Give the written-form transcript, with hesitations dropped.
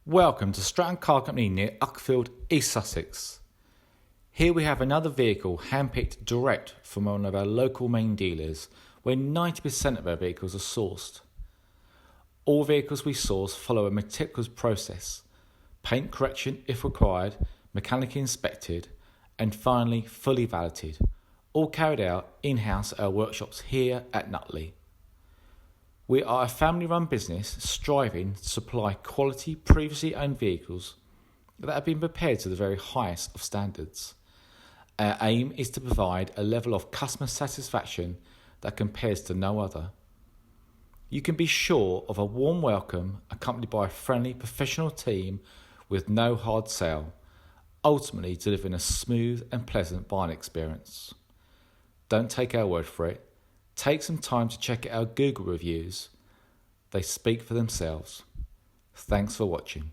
Welcome to Stratton Car Company near Uckfield, East Sussex. Here we have another vehicle handpicked direct from one of our local main dealers where 90% of our vehicles are sourced. All vehicles we source follow a meticulous process, paint correction if required, mechanically inspected and finally fully validated, all carried out in-house at our workshops here at Nutley. We are a family-run business striving to supply quality previously owned vehicles that have been prepared to the very highest of standards. Our aim is to provide a level of customer satisfaction that compares to no other. You can be sure of a warm welcome accompanied by a friendly professional team with no hard sell, ultimately delivering a smooth and pleasant buying experience. Don't take our word for it. Take some time to check out our Google reviews. They speak for themselves. Thanks for watching.